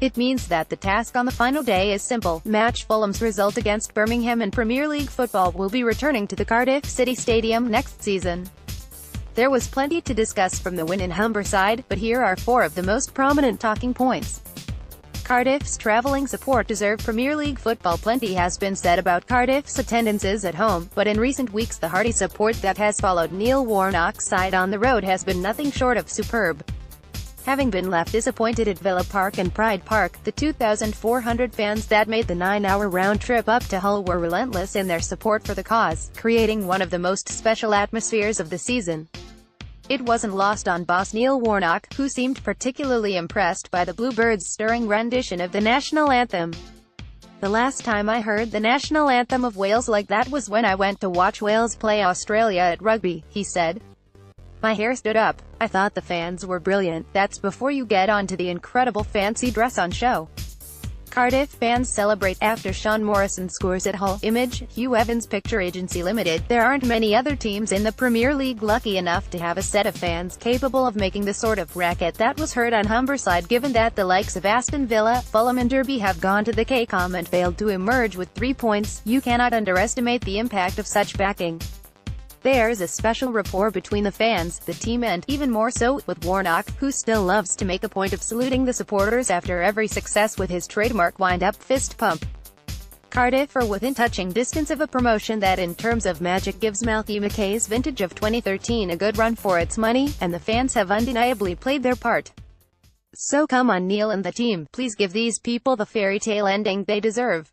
It means that the task on the final day is simple. Match Fulham's result against Birmingham in Premier League football will be returning to the Cardiff City Stadium next season. There was plenty to discuss from the win in Humberside, but here are 4 of the most prominent talking points. Cardiff's travelling support deserve Premier League football. Plenty has been said about Cardiff's attendances at home, but in recent weeks the hearty support that has followed Neil Warnock's side on the road has been nothing short of superb. Having been left disappointed at Villa Park and Pride Park, the 2,400 fans that made the 9-hour round trip up to Hull were relentless in their support for the cause, creating one of the most special atmospheres of the season. It wasn't lost on boss Neil Warnock, who seemed particularly impressed by the Bluebirds' stirring rendition of the national anthem. "The last time I heard the national anthem of Wales like that was when I went to watch Wales play Australia at rugby," he said. "My hair stood up. I thought the fans were brilliant. That's before you get onto the incredible fancy dress-on show." Cardiff fans celebrate after Sean Morrison scores at Hull. Image, Hugh Evans Picture Agency Limited. There aren't many other teams in the Premier League lucky enough to have a set of fans capable of making the sort of racket that was heard on Humberside, given that the likes of Aston Villa, Fulham and Derby have gone to the KCOM and failed to emerge with 3 points. You cannot underestimate the impact of such backing. There's a special rapport between the fans, the team and, even more so, with Warnock, who still loves to make a point of saluting the supporters after every success with his trademark wind-up fist pump. Cardiff are within touching distance of a promotion that in terms of magic gives Malky Mackay's vintage of 2013 a good run for its money, and the fans have undeniably played their part. So come on Neil and the team, please give these people the fairy tale ending they deserve.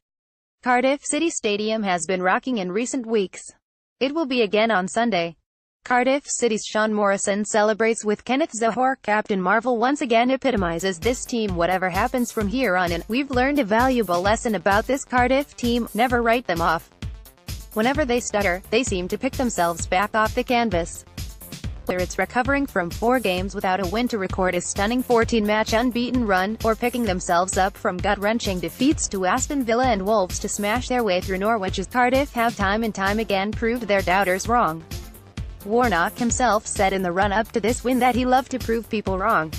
Cardiff City Stadium has been rocking in recent weeks. It will be again on Sunday. Cardiff City's Sean Morrison celebrates with Kenneth Zohore. Captain Marvel once again epitomizes this team. Whatever happens from here on in, we've learned a valuable lesson about this Cardiff team: never write them off. Whenever they stutter, they seem to pick themselves back off the canvas. Whether it's recovering from 4 games without a win to record a stunning 14-match unbeaten run, or picking themselves up from gut-wrenching defeats to Aston Villa and Wolves to smash their way through Norwich's, Cardiff have time and time again proved their doubters wrong. Warnock himself said in the run-up to this win that he loved to prove people wrong.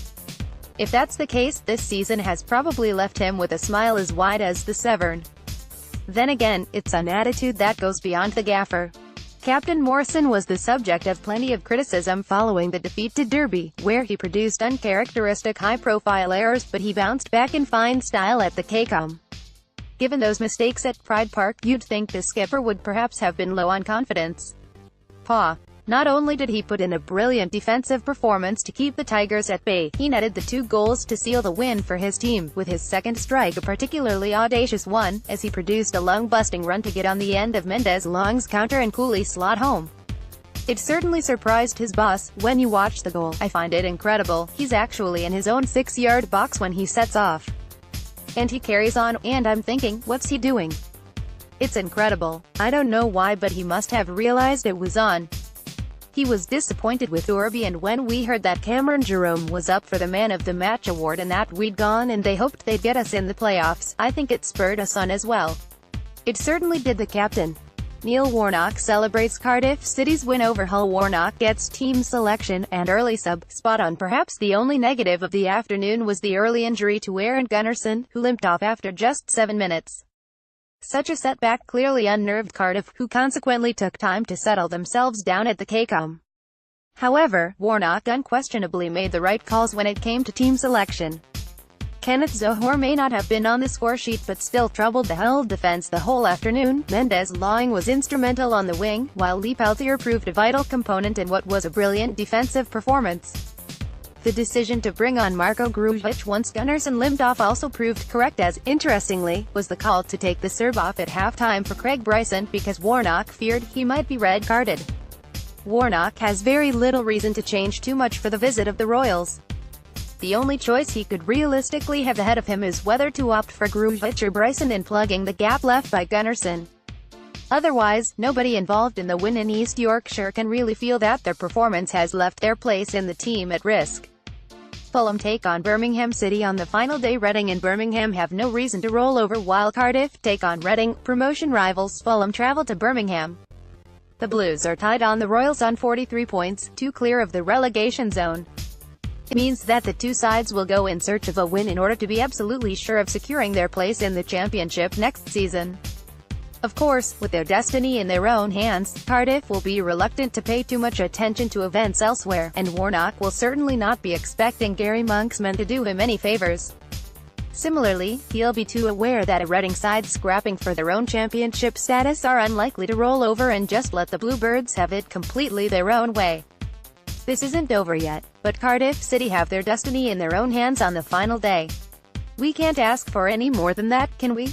If that's the case, this season has probably left him with a smile as wide as the Severn. Then again, it's an attitude that goes beyond the gaffer. Captain Morrison was the subject of plenty of criticism following the defeat to Derby, where he produced uncharacteristic high-profile errors, but he bounced back in fine style at the KCOM. Given those mistakes at Pride Park, you'd think the skipper would perhaps have been low on confidence. Not only did he put in a brilliant defensive performance to keep the Tigers at bay, he netted the 2 goals to seal the win for his team, with his second strike a particularly audacious one, as he produced a lung-busting run to get on the end of Mendes Long's counter and coolly slot home. It certainly surprised his boss. "When you watch the goal, I find it incredible. He's actually in his own 6-yard box when he sets off. And he carries on, and I'm thinking, what's he doing? It's incredible. I don't know why, but he must have realized it was on." He was disappointed with Derby, and when we heard that Cameron Jerome was up for the Man of the Match award and that we'd gone and they hoped they'd get us in the playoffs, I think it spurred us on as well. It certainly did. The captain, Neil Warnock, celebrates Cardiff City's win over Hull. Warnock gets team selection and early sub spot on. Perhaps the only negative of the afternoon was the early injury to Aaron Gunnarsson, who limped off after just 7 minutes. Such a setback clearly unnerved Cardiff, who consequently took time to settle themselves down at the KCOM. However, Warnock unquestionably made the right calls when it came to team selection. Kenneth Zohore may not have been on the scoresheet, but still troubled the Hull defense the whole afternoon. Mendes Lawing was instrumental on the wing, while Lee Peltier proved a vital component in what was a brilliant defensive performance. The decision to bring on Marko Grujic once Gunnarsson limped off also proved correct, as, interestingly, was the call to take the Serb off at halftime for Craig Bryson, because Warnock feared he might be red-carded. Warnock has very little reason to change too much for the visit of the Royals. The only choice he could realistically have ahead of him is whether to opt for Grujic or Bryson in plugging the gap left by Gunnarsson. Otherwise, nobody involved in the win in East Yorkshire can really feel that their performance has left their place in the team at risk. Fulham take on Birmingham City on the final day. Reading and Birmingham have no reason to roll over, while Cardiff take on Reading, promotion rivals. Fulham travel to Birmingham. The Blues are tied on the Royals on 43 points, 2 clear of the relegation zone. It means that the two sides will go in search of a win in order to be absolutely sure of securing their place in the championship next season. Of course, with their destiny in their own hands, Cardiff will be reluctant to pay too much attention to events elsewhere, and Warnock will certainly not be expecting Gary Monk's men to do him any favours. Similarly, he'll be too aware that a Reading side scrapping for their own championship status are unlikely to roll over and just let the Bluebirds have it completely their own way. This isn't over yet, but Cardiff City have their destiny in their own hands on the final day. We can't ask for any more than that, can we?